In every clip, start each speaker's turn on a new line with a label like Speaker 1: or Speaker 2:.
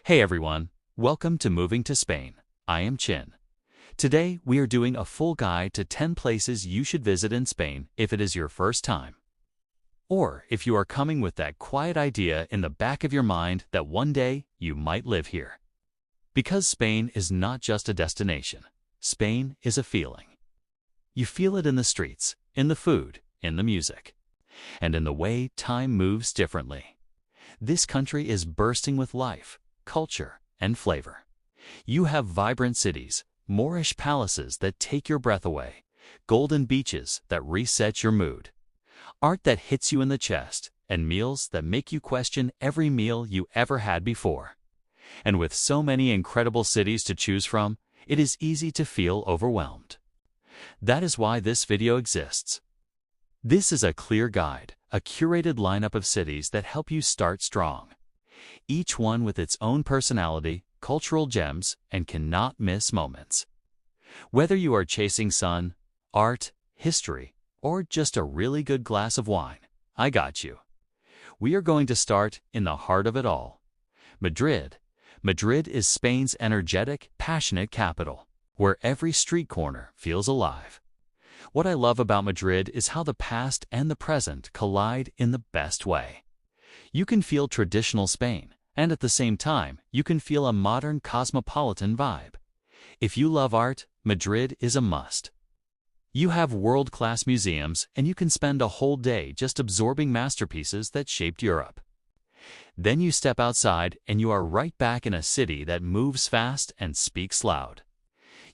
Speaker 1: Hey everyone, welcome to Moving to Spain. I am Chin. Today we are doing a full guide to 10 places you should visit in Spain if it is your first time. Or if you are coming with that quiet idea in the back of your mind that one day you might live here. Because Spain is not just a destination. Spain is a feeling. You feel it in the streets, in the food, in the music, and in the way time moves differently. This country is bursting with life, culture, and flavor. You have vibrant cities, Moorish palaces that take your breath away, golden beaches that reset your mood, art that hits you in the chest, and meals that make you question every meal you ever had before. And with so many incredible cities to choose from, it is easy to feel overwhelmed. That is why this video exists. This is a clear guide, a curated lineup of cities that help you start strong. Each one with its own personality, cultural gems, and cannot miss moments. Whether you are chasing sun, art, history, or just a really good glass of wine, I got you. We are going to start in the heart of it all. Madrid. Madrid is Spain's energetic, passionate capital, where every street corner feels alive. What I love about Madrid is how the past and the present collide in the best way. You can feel traditional Spain, and at the same time, you can feel a modern cosmopolitan vibe. If you love art, Madrid is a must. You have world-class museums, and you can spend a whole day just absorbing masterpieces that shaped Europe. Then you step outside, and you are right back in a city that moves fast and speaks loud.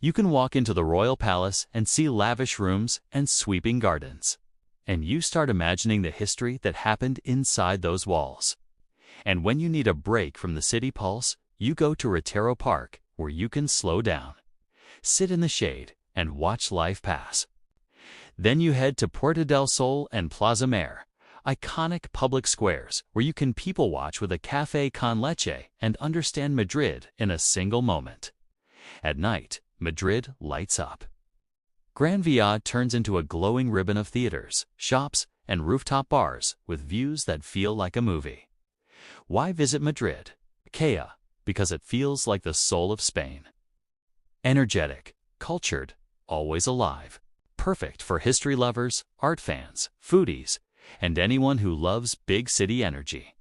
Speaker 1: You can walk into the Royal Palace and see lavish rooms and sweeping gardens. And you start imagining the history that happened inside those walls. And when you need a break from the city pulse, you go to Retiro Park, where you can slow down, sit in the shade, and watch life pass. Then you head to Puerta del Sol and Plaza Mayor, iconic public squares where you can people watch with a café con leche and understand Madrid in a single moment. At night, Madrid lights up. Gran Via turns into a glowing ribbon of theaters, shops, and rooftop bars with views that feel like a movie. Why visit Madrid? Because it feels like the soul of Spain. Energetic, cultured, always alive. Perfect for history lovers, art fans, foodies, and anyone who loves big city energy.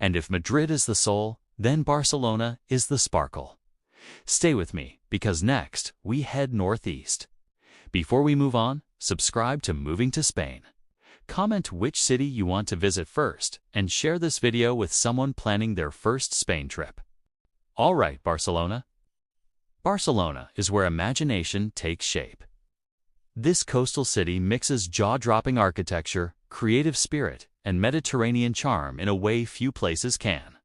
Speaker 1: And if Madrid is the soul, then Barcelona is the sparkle. Stay with me, because next we head northeast. Before we move on, subscribe to Moving to Spain. Comment which city you want to visit first, and share this video with someone planning their first Spain trip. All right, Barcelona. Barcelona is where imagination takes shape. This coastal city mixes jaw-dropping architecture, creative spirit, and Mediterranean charm in a way few places can.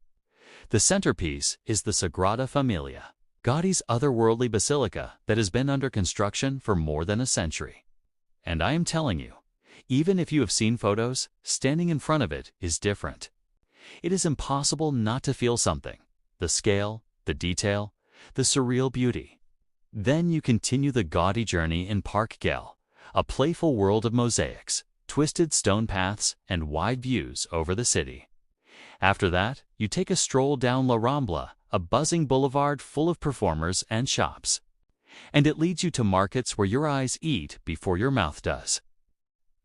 Speaker 1: The centerpiece is the Sagrada Familia, Gaudi's otherworldly basilica that has been under construction for more than a century. And I am telling you, even if you have seen photos, standing in front of it is different. It is impossible not to feel something: the scale, the detail, the surreal beauty. Then you continue the Gaudi journey in Park Güell, a playful world of mosaics, twisted stone paths, and wide views over the city. After that, you take a stroll down La Rambla, a buzzing boulevard full of performers and shops. And it leads you to markets where your eyes eat before your mouth does.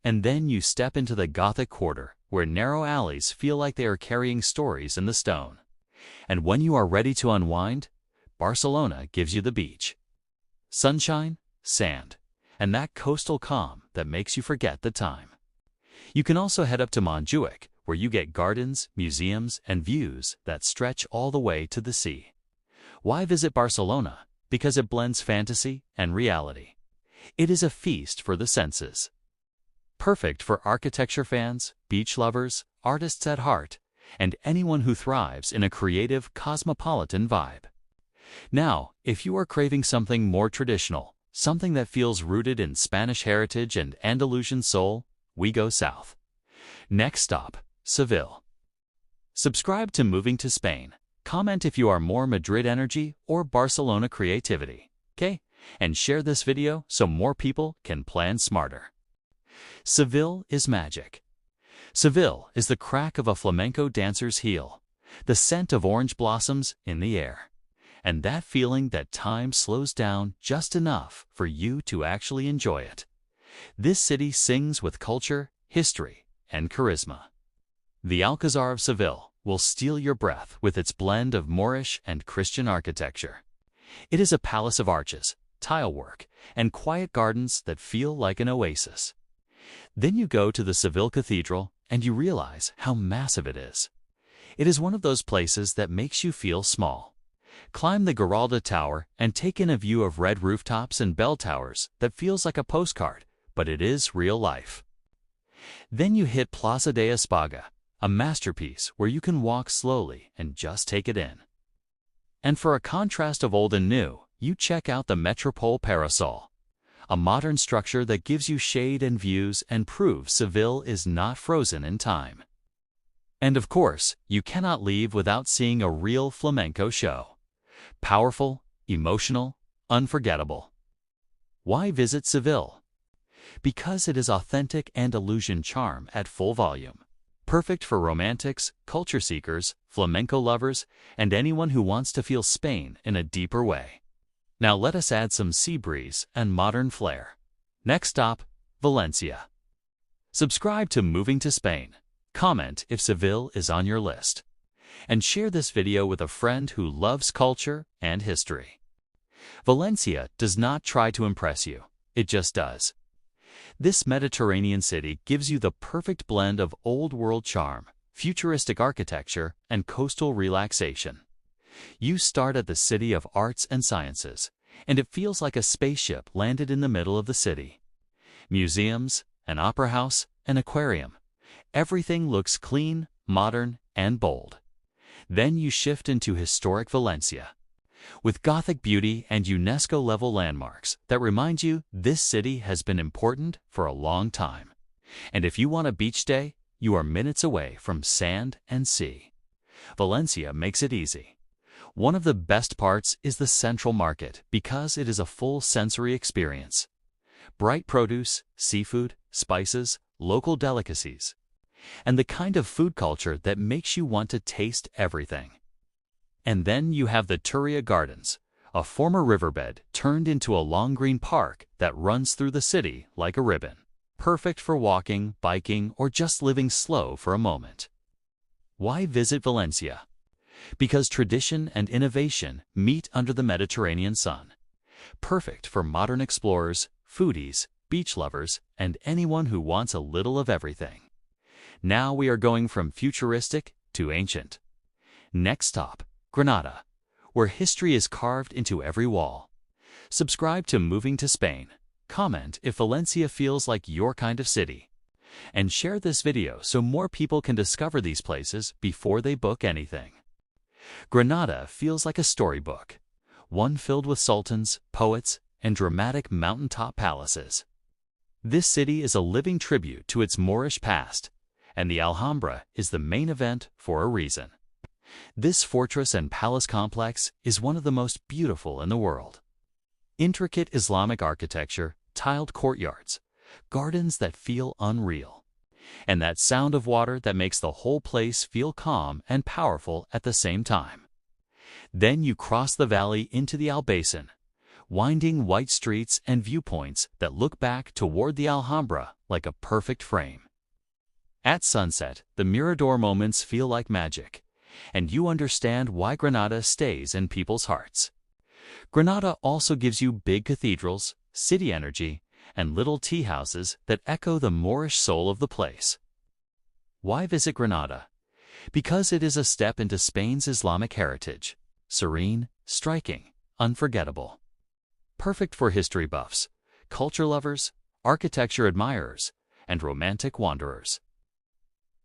Speaker 1: And then you step into the Gothic quarter, where narrow alleys feel like they are carrying stories in the stone. And when you are ready to unwind, Barcelona gives you the beach. Sunshine, sand, and that coastal calm that makes you forget the time. You can also head up to Montjuic, where you get gardens, museums, and views that stretch all the way to the sea. Why visit Barcelona? Because it blends fantasy and reality. It is a feast for the senses. Perfect for architecture fans, beach lovers, artists at heart, and anyone who thrives in a creative, cosmopolitan vibe. Now, if you are craving something more traditional, something that feels rooted in Spanish heritage and Andalusian soul, we go south. Next stop, Seville. Subscribe to Moving to Spain. Comment if you are more Madrid energy or Barcelona creativity, okay? And share this video so more people can plan smarter. Seville is magic. Seville is the crack of a flamenco dancer's heel, the scent of orange blossoms in the air, and that feeling that time slows down just enough for you to actually enjoy it. This city sings with culture, history, and charisma. The Alcazar of Seville will steal your breath with its blend of Moorish and Christian architecture. It is a palace of arches, tilework, and quiet gardens that feel like an oasis. Then you go to the Seville Cathedral and you realize how massive it is. It is one of those places that makes you feel small. Climb the Giralda Tower and take in a view of red rooftops and bell towers that feels like a postcard, but it is real life. Then you hit Plaza de España, a masterpiece where you can walk slowly and just take it in. And for a contrast of old and new, you check out the Metropole Parasol, a modern structure that gives you shade and views and proves Seville is not frozen in time. And of course, you cannot leave without seeing a real flamenco show. Powerful, emotional, unforgettable. Why visit Seville? Because it is authentic Andalusian charm at full volume. Perfect for romantics, culture seekers, flamenco lovers, and anyone who wants to feel Spain in a deeper way. Now let us add some sea breeze and modern flair. Next stop, Valencia. Subscribe to Moving to Spain. Comment if Seville is on your list. And share this video with a friend who loves culture and history. Valencia does not try to impress you, it just does. This Mediterranean city gives you the perfect blend of old-world charm, futuristic architecture, and coastal relaxation. You start at the City of Arts and Sciences, and it feels like a spaceship landed in the middle of the city. Museums, an opera house, an aquarium. Everything looks clean, modern, and bold. Then you shift into historic Valencia, with Gothic beauty and UNESCO-level landmarks that remind you this city has been important for a long time. And if you want a beach day, you are minutes away from sand and sea. Valencia makes it easy. One of the best parts is the central market because it is a full sensory experience. Bright produce, seafood, spices, local delicacies, and the kind of food culture that makes you want to taste everything. And then you have the Turia Gardens, a former riverbed turned into a long green park that runs through the city like a ribbon. Perfect for walking, biking, or just living slow for a moment. Why visit Valencia? Because tradition and innovation meet under the Mediterranean sun. Perfect for modern explorers, foodies, beach lovers, and anyone who wants a little of everything. Now we are going from futuristic to ancient. Next stop, Granada, where history is carved into every wall. Subscribe to Moving to Spain. Comment if Valencia feels like your kind of city. And share this video so more people can discover these places before they book anything. Granada feels like a storybook, one filled with sultans, poets, and dramatic mountaintop palaces. This city is a living tribute to its Moorish past, and the Alhambra is the main event for a reason. This fortress and palace complex is one of the most beautiful in the world. Intricate Islamic architecture, tiled courtyards, gardens that feel unreal, and that sound of water that makes the whole place feel calm and powerful at the same time. Then you cross the valley into the Albaycin, winding white streets and viewpoints that look back toward the Alhambra like a perfect frame. At sunset, the Mirador moments feel like magic, and you understand why Granada stays in people's hearts. Granada also gives you big cathedrals, city energy, and little tea houses that echo the Moorish soul of the place. Why visit Granada? Because it is a step into Spain's Islamic heritage. Serene, striking, unforgettable. Perfect for history buffs, culture lovers, architecture admirers, and romantic wanderers.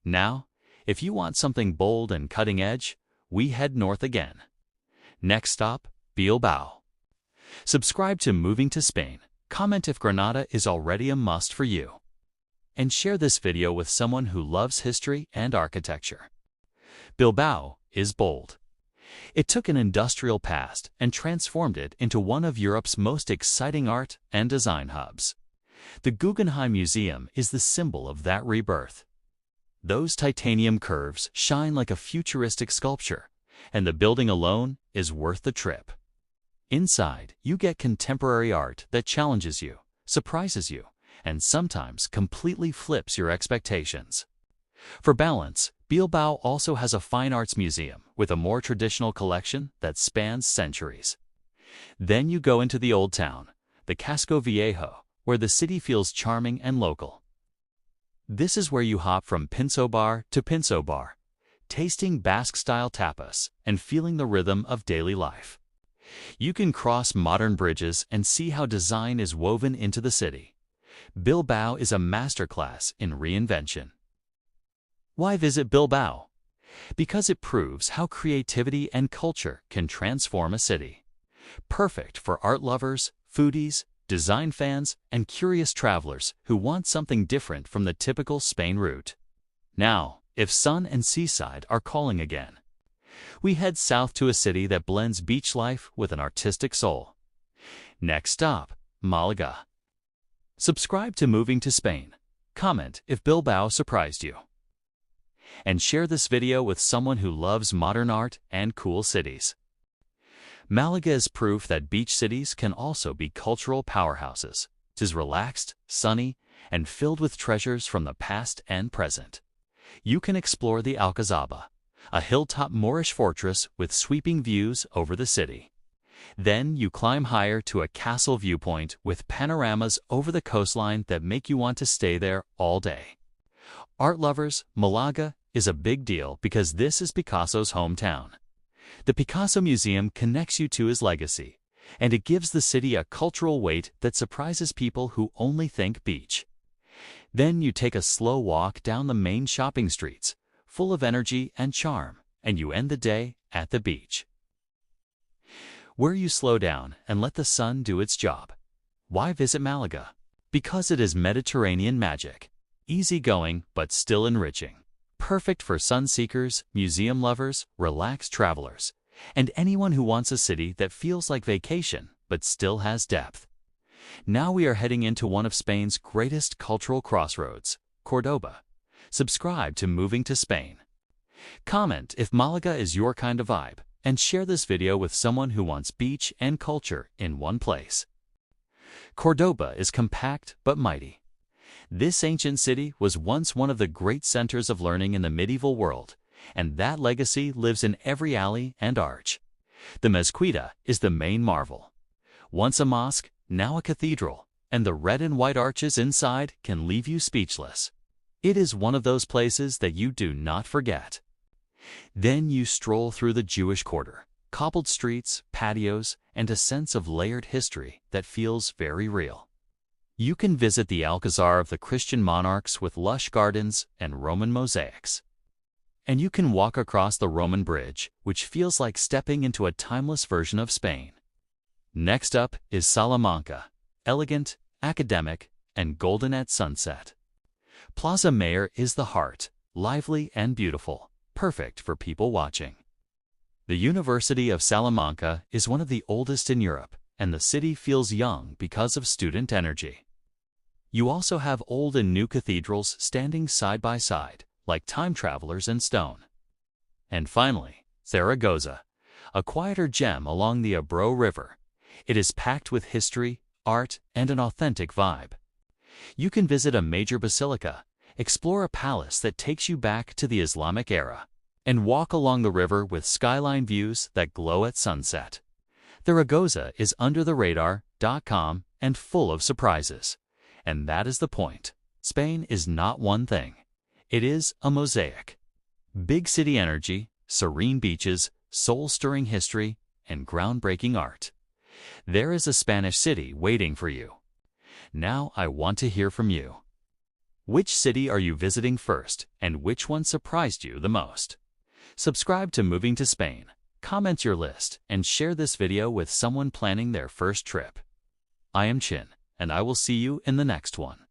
Speaker 1: Now, if you want something bold and cutting edge, we head north again. Next stop, Bilbao. Subscribe to Moving to Spain. Comment if Granada is already a must for you. And share this video with someone who loves history and architecture. Bilbao is bold. It took an industrial past and transformed it into one of Europe's most exciting art and design hubs. The Guggenheim Museum is the symbol of that rebirth. Those titanium curves shine like a futuristic sculpture, and the building alone is worth the trip. Inside, you get contemporary art that challenges you, surprises you, and sometimes completely flips your expectations. For balance, Bilbao also has a fine arts museum with a more traditional collection that spans centuries. Then you go into the old town, the Casco Viejo, where the city feels charming and local. This is where you hop from pinso bar to pinso bar, tasting Basque-style tapas and feeling the rhythm of daily life. You can cross modern bridges and see how design is woven into the city. Bilbao is a masterclass in reinvention. Why visit Bilbao? Because it proves how creativity and culture can transform a city. Perfect for art lovers, foodies, design fans, and curious travelers who want something different from the typical Spain route. Now, if sun and seaside are calling again, we head south to a city that blends beach life with an artistic soul. Next stop, Malaga. Subscribe to Moving to Spain. Comment if Bilbao surprised you. And share this video with someone who loves modern art and cool cities. Malaga is proof that beach cities can also be cultural powerhouses. It is relaxed, sunny, and filled with treasures from the past and present. You can explore the Alcazaba, a hilltop Moorish fortress with sweeping views over the city. Then you climb higher to a castle viewpoint with panoramas over the coastline that make you want to stay there all day. Art lovers, Malaga is a big deal because this is Picasso's hometown. The Picasso Museum connects you to his legacy, and it gives the city a cultural weight that surprises people who only think beach. Then you take a slow walk down the main shopping streets, full of energy and charm, and you end the day at the beach, where you slow down and let the sun do its job. Why visit Malaga? Because it is Mediterranean magic, easygoing but still enriching. Perfect for sun seekers, museum lovers, relaxed travelers, and anyone who wants a city that feels like vacation but still has depth. Now we are heading into one of Spain's greatest cultural crossroads, Cordoba. Subscribe to Moving to Spain. Comment if Malaga is your kind of vibe, and share this video with someone who wants beach and culture in one place. Cordoba is compact but mighty. This ancient city was once one of the great centers of learning in the medieval world, and that legacy lives in every alley and arch. The Mezquita is the main marvel. Once a mosque, now a cathedral, and the red and white arches inside can leave you speechless. It is one of those places that you do not forget. Then you stroll through the Jewish quarter, cobbled streets, patios, and a sense of layered history that feels very real. You can visit the Alcazar of the Christian monarchs with lush gardens and Roman mosaics. And you can walk across the Roman bridge, which feels like stepping into a timeless version of Spain. Next up is Salamanca, elegant, academic, and golden at sunset. Plaza Mayor is the heart, lively and beautiful, perfect for people watching. The University of Salamanca is one of the oldest in Europe, and the city feels young because of student energy. You also have old and new cathedrals standing side by side, like time travelers in stone. And finally, Zaragoza, a quieter gem along the Ebro River. It is packed with history, art, and an authentic vibe. You can visit a major basilica, explore a palace that takes you back to the Islamic era, and walk along the river with skyline views that glow at sunset. Zaragoza is under the radar.com and full of surprises. And that is the point. Spain is not one thing. It is a mosaic. Big city energy, serene beaches, soul-stirring history, and groundbreaking art. There is a Spanish city waiting for you. Now I want to hear from you. Which city are you visiting first, and which one surprised you the most? Subscribe to Moving to Spain, comment your list, and share this video with someone planning their first trip. I am Chin, and I will see you in the next one.